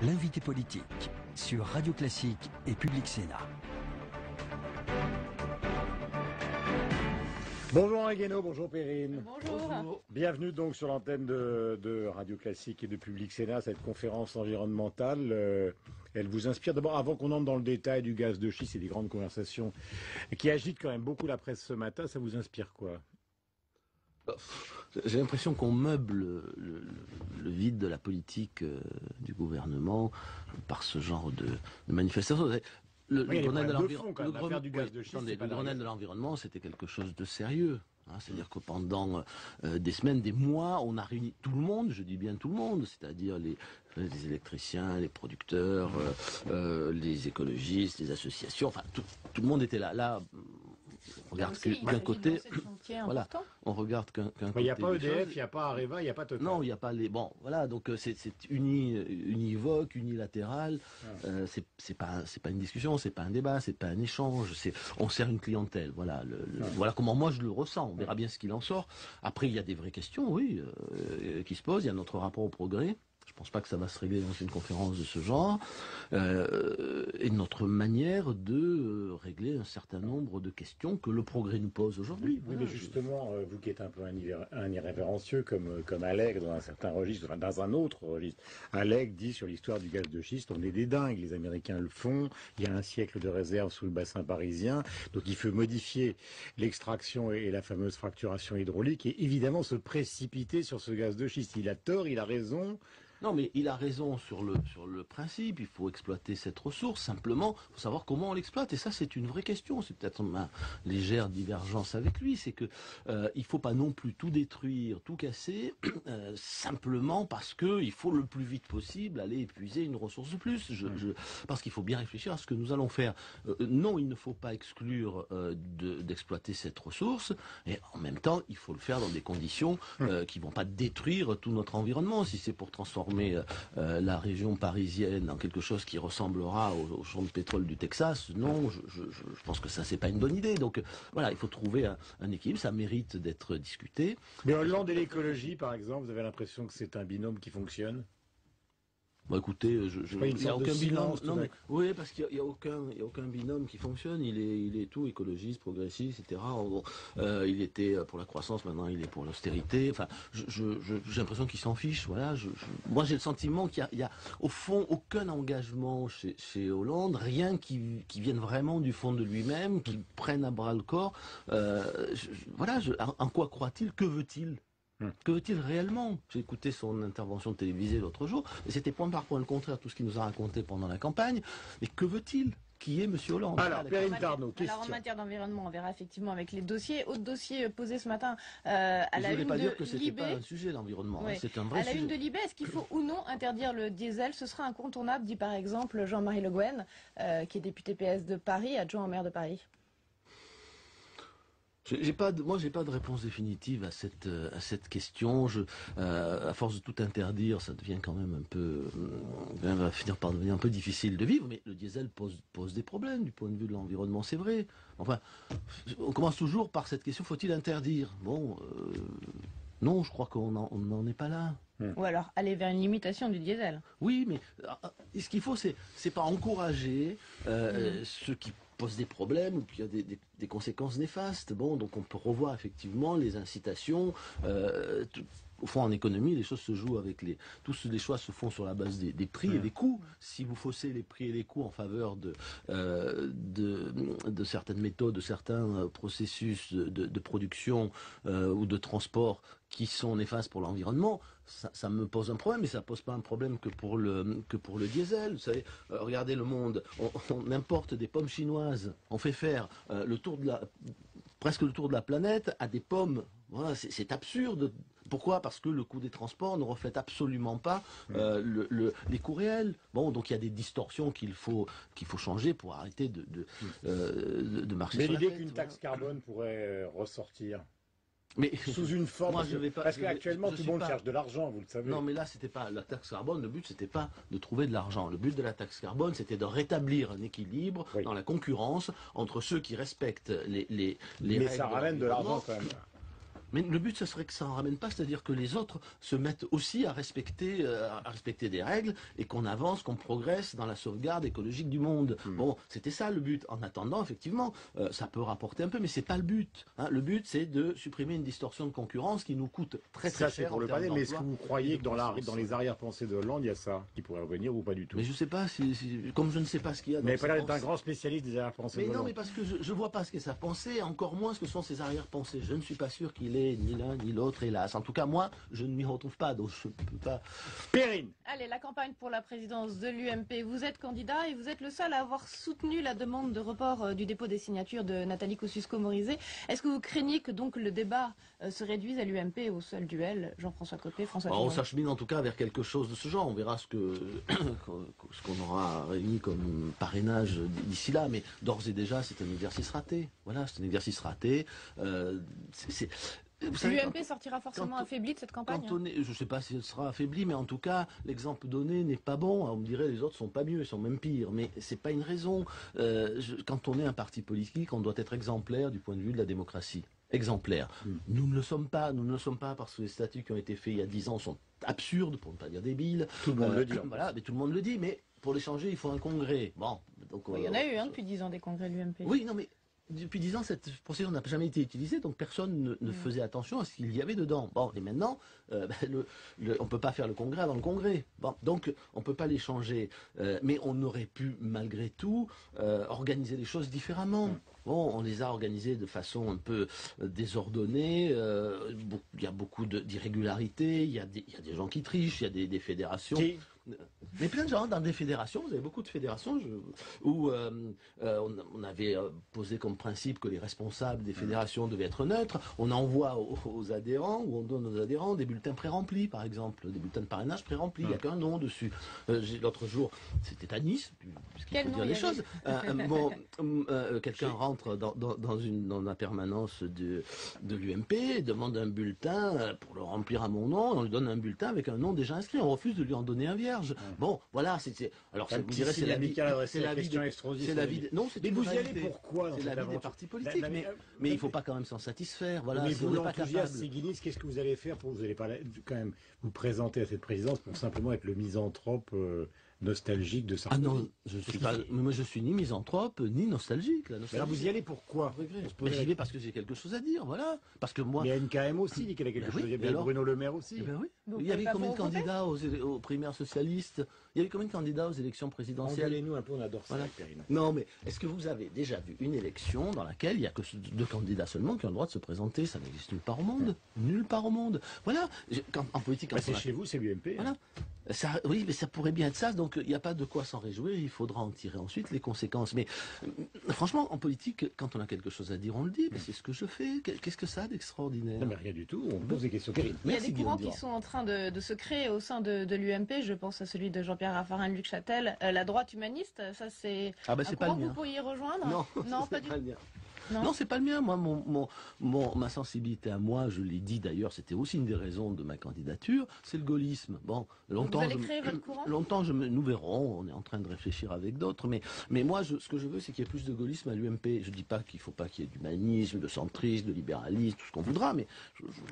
L'invité politique sur Radio Classique et Public Sénat. Bonjour Henri Guénaud, bonjour Perrine. Bonjour. Bienvenue donc sur l'antenne de Radio Classique et de Public Sénat, cette conférence environnementale. Elle vous inspire d'abord, avant qu'on entre dans le détail du gaz de schiste et des grandes conversations qui agitent quand même beaucoup la presse ce matin, ça vous inspire quoi? J'ai l'impression qu'on meuble le vide de la politique du gouvernement par ce genre de manifestations. Le Grenelle de l'environnement, c'était quelque chose de sérieux. C'est-à-dire que pendant des semaines, des mois, on a réuni tout le monde, je dis bien tout le monde, c'est-à-dire les électriciens, les producteurs, les écologistes, les associations, enfin tout le monde était là. Là, on regarde d'un côté, voilà, on regarde qu'un côté. Il n'y a pas EDF, il n'y a pas Areva, il n'y a pas Total. Non, il n'y a pas les. Bon, voilà, donc c'est univoque, unilatéral. C'est pas une discussion, c'est pas un débat, c'est pas un échange. On sert une clientèle. Voilà, voilà comment moi je le ressens. On verra bien ce qu'il en sort. Après, il y a des vraies questions, oui, qui se posent. Il y a notre rapport au progrès. Je pense pas que ça va se régler dans une conférence de ce genre. Et notre manière de régler un certain nombre de questions que le progrès nous pose aujourd'hui. Oui, voilà, mais justement, vous qui êtes un peu un irrévérencieux comme Alec dans un certain registre, enfin dans un autre registre, Alec dit sur l'histoire du gaz de schiste, on est des dingues, les Américains le font, il y a un siècle de réserve sous le bassin parisien, donc il faut modifier l'extraction et la fameuse fracturation hydraulique et évidemment se précipiter sur ce gaz de schiste. Il a tort, il a raison. Non, mais il a raison sur le principe. Il faut exploiter cette ressource. Simplement, il faut savoir comment on l'exploite. Et ça, c'est une vraie question. C'est peut-être ma légère divergence avec lui. C'est que il faut pas non plus tout détruire, tout casser, simplement parce que il faut le plus vite possible aller épuiser une ressource de plus. Parce qu'il faut bien réfléchir à ce que nous allons faire. Non, il ne faut pas exclure d'exploiter cette ressource. Et en même temps, il faut le faire dans des conditions qui vont pas détruire tout notre environnement. Si c'est pour transformer la région parisienne en quelque chose qui ressemblera au champ de pétrole du Texas, non, je pense que ça c'est pas une bonne idée. Donc voilà, il faut trouver un équilibre, ça mérite d'être discuté. Mais Hollande et l'écologie, par exemple, vous avez l'impression que c'est un binôme qui fonctionne? Bon, écoute, il n'y a aucun binôme. Non, mais, oui, parce qu'il n'y a aucun binôme qui fonctionne. Il est tout écologiste, progressiste, etc. Il était pour la croissance, maintenant il est pour l'austérité. Enfin, j'ai l'impression qu'il s'en fiche. Voilà. Moi, j'ai le sentiment qu'il y a au fond aucun engagement chez Hollande, rien qui vienne vraiment du fond de lui-même, qui prenne à bras le corps. Voilà. En quoi croit-il? Que veut-il? Que veut-il réellement? J'ai écouté son intervention télévisée l'autre jour, et c'était point par point le contraire de tout ce qu'il nous a raconté pendant la campagne. Mais que veut-il? Qui est M. Hollande? Alors, Perrine Tarnaud, question. Alors, en matière d'environnement, on verra effectivement avec les dossiers. Autre dossier posé ce matin à la une de Libé. Je ne voulais pas dire que c'était pas un sujet, l'environnement. Oui. C'est un vrai sujet. À la une de Libé, est-ce qu'il faut ou non interdire le diesel? Ce sera incontournable, dit par exemple Jean-Marie Le Guen, qui est député PS de Paris, adjoint au maire de Paris. Moi, j'ai pas de réponse définitive à cette question. À force de tout interdire, ça devient quand même un peu, va finir par devenir un peu difficile de vivre. Mais le diesel pose des problèmes du point de vue de l'environnement, c'est vrai. Enfin, on commence toujours par cette question: faut-il interdire? Bon, non, je crois qu'on n'en est pas là. Ou alors aller vers une limitation du diesel. Oui, mais ce qu'il faut, c'est pas encourager ceux qui posent des problèmes ou qui a des conséquences néfastes. Bon, donc on peut revoir effectivement les incitations. Au fond, en économie, les choses se jouent avec tous les choix se font sur la base des prix et des coûts. Si vous faussez les prix et les coûts en faveur de certaines méthodes, de certains processus de production ou de transport qui sont néfastes pour l'environnement, ça me pose un problème, mais ça pose pas un problème que pour le diesel. Vous savez, regardez le monde, on importe des pommes chinoises, on fait faire presque le tour de la planète à des pommes. Voilà, c'est absurde. Pourquoi? Parce que le coût des transports ne reflète absolument pas les coûts réels. Bon, donc il y a des distorsions qu'il faut changer pour arrêter de marcher mais sur la tête. Mais l'idée qu'une taxe carbone pourrait ressortir mais sous une forme, moi, je vais pas, parce qu'actuellement tout le monde cherche de l'argent, vous le savez. Non, mais là c'était pas la taxe carbone. Le but c'était pas de trouver de l'argent. Le but de la taxe carbone c'était de rétablir un équilibre dans la concurrence entre ceux qui respectent les mais règles. ça ramène de l'argent quand même. Mais le but, ce serait que ça n'en ramène pas, c'est-à-dire que les autres se mettent aussi à respecter des règles et qu'on avance, qu'on progresse dans la sauvegarde écologique du monde. Bon, c'était ça le but. En attendant, effectivement, ça peut rapporter un peu, mais c'est pas le but. Hein. Le but, c'est de supprimer une distorsion de concurrence qui nous coûte très Ça, cher. c'est pour le palais, mais est-ce que vous croyez que dans les arrière-pensées de Hollande, il y a ça qui pourrait revenir ou pas du tout? Mais je sais pas, comme je ne sais pas ce qu'il y a. Mais pas l'air d'un grand spécialiste des arrière-pensées de Mais non, Hollande. mais parce que je vois pas ce qu'est sa pensée, encore moins ce que sont ses arrière-pensées. Je ne suis pas sûr qu'il est ni l'un ni l'autre, hélas. En tout cas, moi, je ne m'y retrouve pas, donc je ne peux pas. Perrine. Allez, la campagne pour la présidence de l'UMP. Vous êtes candidat et vous êtes le seul à avoir soutenu la demande de report du dépôt des signatures de Nathalie Kosciusko-Morizet. Est-ce que vous craignez que donc le débat se réduise à l'UMP au seul duel Jean-François Copé, François Fillon? On s'achemine en tout cas vers quelque chose de ce genre. On verra ce qu'on aura réuni comme parrainage d'ici là. Mais d'ores et déjà, c'est un exercice raté. Voilà, c'est un exercice raté. L'UMP sortira forcément affaibli de cette campagne. Je ne sais pas si elle sera affaiblie, mais en tout cas, l'exemple donné n'est pas bon. On me dirait les autres sont pas mieux, ils sont même pires. Mais c'est pas une raison. Quand on est un parti politique, on doit être exemplaire du point de vue de la démocratie. Exemplaire. Nous ne le sommes pas. Nous ne le sommes pas parce que les statuts qui ont été faits il y a 10 ans sont absurdes, pour ne pas dire débiles. Tout le monde le dit. Voilà, mais tout le monde le dit. Mais pour les changer, il faut un congrès. Bon, donc Il y en a eu depuis 10 ans des congrès de l'UMP. Oui, non mais. Depuis 10 ans, cette procédure n'a jamais été utilisée, donc personne ne faisait attention à ce qu'il y avait dedans. Bon, et maintenant, on ne peut pas faire le congrès avant le congrès. Bon, donc on ne peut pas les changer. Mais on aurait pu, malgré tout, organiser les choses différemment. Bon, on les a organisées de façon un peu désordonnée. Il y a beaucoup d'irrégularités. Il y a des gens qui trichent. Il y a des fédérations. Mais plein de gens dans des fédérations, vous avez beaucoup de fédérations où on avait posé comme principe que les responsables des fédérations devaient être neutres. On envoie aux adhérents, ou on donne aux adhérents des bulletins pré-remplis, par exemple, des bulletins de parrainage pré-remplis. Il n'y a qu'un nom dessus. L'autre jour, c'était à Nice, puisqu'il faut dire les choses. Quelqu'un rentre dans la permanence de l'UMP, demande un bulletin pour le remplir à mon nom, et on lui donne un bulletin avec un nom déjà inscrit. On refuse de lui en donner un vierge. Bon, voilà, alors vous direz c'est la vie, c'est la vie. Non, c'est mais vous y allez pourquoi? C'est la vie des partis politiques, mais il ne faut pas quand même s'en satisfaire. Voilà, mais si vous, on n'est pas capable. séguiniste, qu'est-ce que vous allez faire vous n'allez pas quand même vous présenter à cette présidence pour simplement être le misanthrope nostalgique de Sarkozy? Ah non, je suis pas. Moi, je suis ni misanthrope ni nostalgique. Alors vous y allez pourquoi? J'y vais parce que j'ai quelque chose à dire, voilà. Parce que moi. Mais il y a une KM aussi, dit qu'elle a quelque chose. Il y avait Bruno Le Maire aussi. Eh ben oui. Il y avait combien de candidats aux primaires socialistes? Il y avait combien de candidats aux élections présidentielles? Engueulez-nous un peu, on adore ça, voilà. Perrine. Non, mais est-ce que vous avez déjà vu une élection dans laquelle il n'y a que 2 candidats seulement qui ont le droit de se présenter? Ça n'existe nulle part au monde. Nulle part au monde. Voilà. En politique, c'est chez vous, c'est l'UMP. Voilà. Oui, mais ça pourrait bien être ça, donc il n'y a pas de quoi s'en réjouir, il faudra en tirer ensuite les conséquences. Mais franchement, en politique, quand on a quelque chose à dire, on le dit, mais c'est ce que je fais. Qu'est-ce que ça a d'extraordinaire? Non, mais rien du tout, on pose des questions. Il y a des courants qui sont en train de se créer au sein de l'UMP, je pense à celui de Jean-Pierre Raffarin, Luc Châtel, la droite humaniste, ça c'est un courant que vous pourriez rejoindre? Non, pas du tout. Non, c'est pas le mien. Moi, ma sensibilité à moi, je l'ai dit d'ailleurs, c'était aussi une des raisons de ma candidature, c'est le gaullisme. Bon, longtemps. Vous allez créer votre courant? Longtemps, nous verrons. On est en train de réfléchir avec d'autres, mais moi, ce que je veux, c'est qu'il y ait plus de gaullisme à l'UMP. Je dis pas qu'il faut pas qu'il y ait d'humanisme, de centrisme, de libéralisme, tout ce qu'on voudra, mais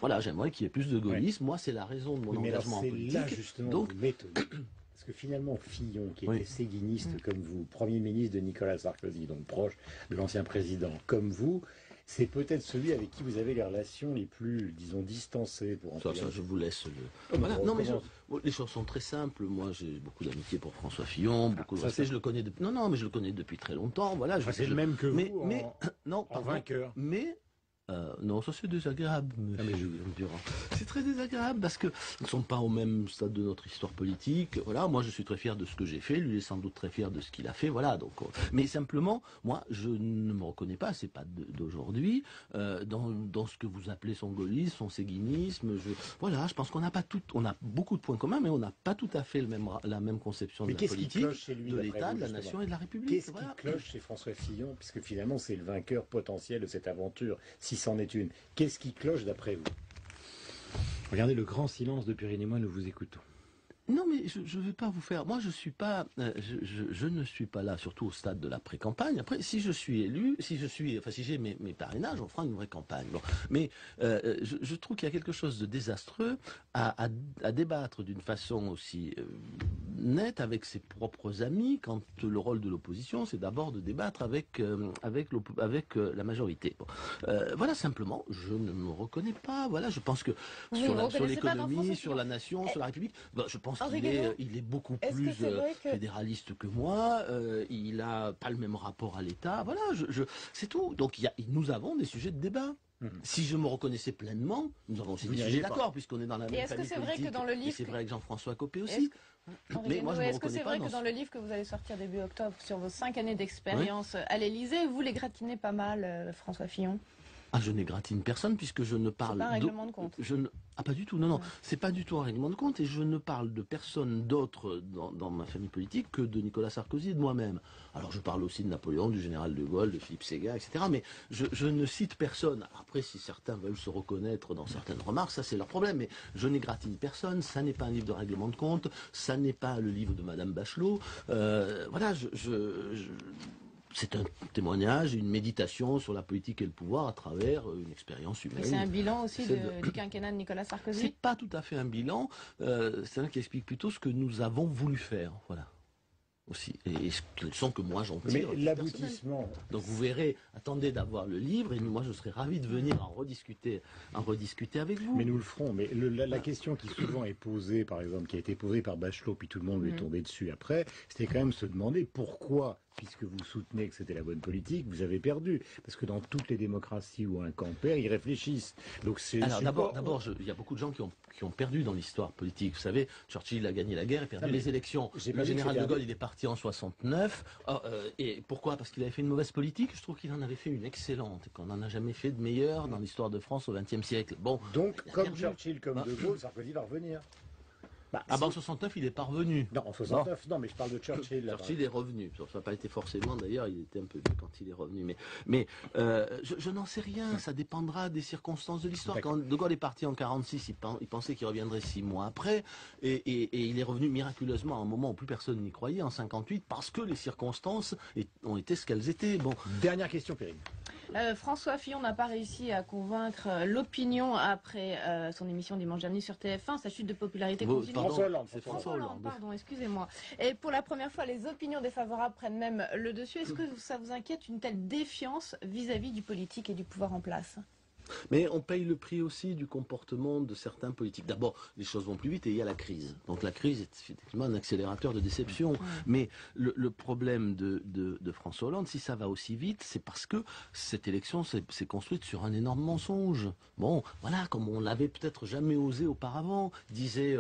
voilà, j'aimerais qu'il y ait plus de gaullisme. Moi, c'est la raison de mon engagement en politique. C'est là justement donc parce que finalement, Fillon, qui était séguiniste comme vous, Premier ministre de Nicolas Sarkozy, donc proche de l'ancien président comme vous, c'est peut-être celui avec qui vous avez les relations les plus, disons, distancées. Ça, je vous laisse le... Voilà. Non, mais les choses sont très simples. Moi, j'ai beaucoup d'amitié pour François Fillon, beaucoup de respect. Je le connais depuis... Non, mais je le connais depuis très longtemps. Voilà. C'est le même que vous, en vainqueur. Non, ça c'est désagréable, c'est très désagréable parce que nous ne sommes pas au même stade de notre histoire politique. Voilà, moi je suis très fier de ce que j'ai fait, lui est sans doute très fier de ce qu'il a fait. Voilà, donc, mais simplement, moi je ne me reconnais pas, c'est pas d'aujourd'hui, dans ce que vous appelez son gaullisme, son séguinisme. Voilà, je pense qu'on n'a pas on a beaucoup de points communs, mais on n'a pas tout à fait la même conception de la politique, de l'État, de la nation et de la République. Qu'est-ce qui cloche chez François Fillon, puisque finalement c'est le vainqueur potentiel de cette aventure, si c'en est une. Qu'est-ce qui cloche d'après vous? Regardez le grand silence de Perrine et moi, nous vous écoutons. Non, mais je ne vais pas vous faire. Moi, je suis pas. Je ne suis pas là, surtout au stade de la pré-campagne. Après, si je suis élu, si j'ai mes parrainages, on fera une vraie campagne. Bon. Mais je trouve qu'il y a quelque chose de désastreux à débattre d'une façon aussi nette avec ses propres amis, quand le rôle de l'opposition, c'est d'abord de débattre avec la majorité. Bon. Voilà, simplement, je ne me reconnais pas. Voilà, je pense que sur l'économie, sur la nation, sur la République, je pense qu'il est beaucoup plus fédéraliste que moi. Il n'a pas le même rapport à l'État. Voilà, c'est tout. Donc nous avons des sujets de débat. Si je me reconnaissais pleinement, nous avons aussi des sujets d'accord, puisqu'on est dans la même famille politique. Et c'est vrai que Jean-François Copé aussi. Mais moi, est-ce que c'est vrai que dans le livre que vous allez sortir début octobre sur vos 5 années d'expérience à l'Élysée, vous les gratinez pas mal, François Fillon? Ah, je n'égratine personne puisque je ne parle. C'est pas un règlement de compte. Ah, pas du tout. Non. C'est pas du tout un règlement de compte et je ne parle de personne d'autre dans ma famille politique que de Nicolas Sarkozy et de moi-même. Alors, je parle aussi de Napoléon, du général de Gaulle, de Philippe Séguin, etc. Mais je ne cite personne. Après, si certains veulent se reconnaître dans certaines remarques, ça c'est leur problème. Mais je n'égratine personne. Ça n'est pas un livre de règlement de compte. Ça n'est pas le livre de Madame Bachelot. Voilà, c'est un témoignage, une méditation sur la politique et le pouvoir à travers une expérience humaine. C'est un bilan aussi du quinquennat de Nicolas Sarkozy? C'est pas tout à fait un bilan, c'est un qui explique plutôt ce que nous avons voulu faire, voilà. Aussi, et quelles sont que moi j'en tire. Mais l'aboutissement. Donc vous verrez, attendez d'avoir le livre et moi je serai ravi de venir en rediscuter avec vous. Mais nous le ferons. Mais la question qui souvent est posée, par exemple, qui a été posée par Bachelot, puis tout le monde lui est tombé dessus après, c'était quand même se demander pourquoi, puisque vous soutenez que c'était la bonne politique, vous avez perdu. Parce que dans toutes les démocraties où un camp perd, ils réfléchissent. Donc alors d'abord, il y a beaucoup de gens qui ont perdu dans l'histoire politique. Vous savez, Churchill a gagné la guerre et perdu les élections. Le général de Gaulle, il est parti en 69. Et pourquoi? Parce qu'il avait fait une mauvaise politique. Je trouve qu'il en avait fait une excellente et qu'on n'en a jamais fait de meilleure dans l'histoire de France au XXe siècle. Bon. Donc, comme Churchill, comme de Gaulle, Sarkozy va revenir. En 69, il est pas revenu. Non, en 69, non, mais je parle de Churchill. Churchill est revenu. Ça n'a pas été forcément, d'ailleurs, il était un peu vieux quand il est revenu. Mais je n'en sais rien, ça dépendra des circonstances de l'histoire. Quand De Gaulle est parti en 46, il pensait qu'il reviendrait 6 mois après, et il est revenu miraculeusement à un moment où plus personne n'y croyait, en 58, parce que les circonstances ont été ce qu'elles étaient. Bon. Dernière question, Perrine. François Fillon n'a pas réussi à convaincre l'opinion après son émission dimanche dernier sur TF1, sa chute de popularité continue. C'est François Hollande, pardon, excusez-moi. Et pour la première fois, les opinions défavorables prennent même le dessus. Est-ce que ça vous inquiète, une telle défiance vis-à-vis du politique et du pouvoir en place? Mais on paye le prix aussi du comportement de certains politiques. D'abord, les choses vont plus vite et il y a la crise. Donc la crise est effectivement un accélérateur de déception. Mais le problème de François Hollande, si ça va aussi vite, c'est parce que cette élection s'est construite sur un énorme mensonge. Bon, voilà, comme on l'avait peut-être jamais osé auparavant. Il disait,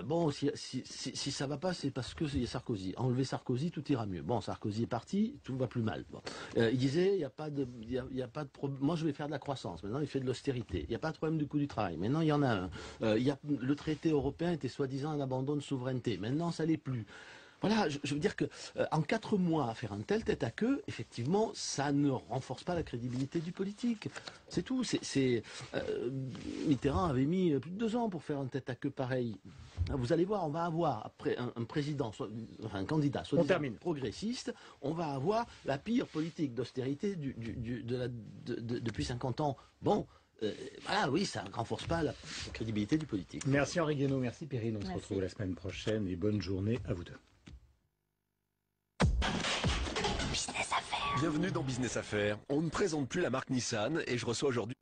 bon, si ça va pas, c'est parce que il y a Sarkozy. Enlever Sarkozy, tout ira mieux. Bon, Sarkozy est parti, tout va plus mal. Bon. Il disait, il n'y a pas de problème. Moi, je vais faire de la croissance. Maintenant, il fait de l'austérité. Il n'y a pas de problème du coût du travail. Maintenant, il y en a un. Le traité européen était soi-disant un abandon de souveraineté. Maintenant, ça l'est plus. Voilà, je veux dire que en 4 mois à faire un tel tête à queue, effectivement, ça ne renforce pas la crédibilité du politique. C'est tout. Mitterrand avait mis plus de 2 ans pour faire un tête à queue pareil. Vous allez voir, on va avoir après un président, un candidat soi-disant progressiste, on va avoir la pire politique d'austérité depuis 50 ans. Bon. Voilà, oui, ça ne renforce pas la crédibilité du politique. Merci Henri Guénaud, merci Perrine. On se retrouve la semaine prochaine et bonne journée à vous deux. Business Affaires. Bienvenue dans Business Affaires. On ne présente plus la marque Nissan et je reçois aujourd'hui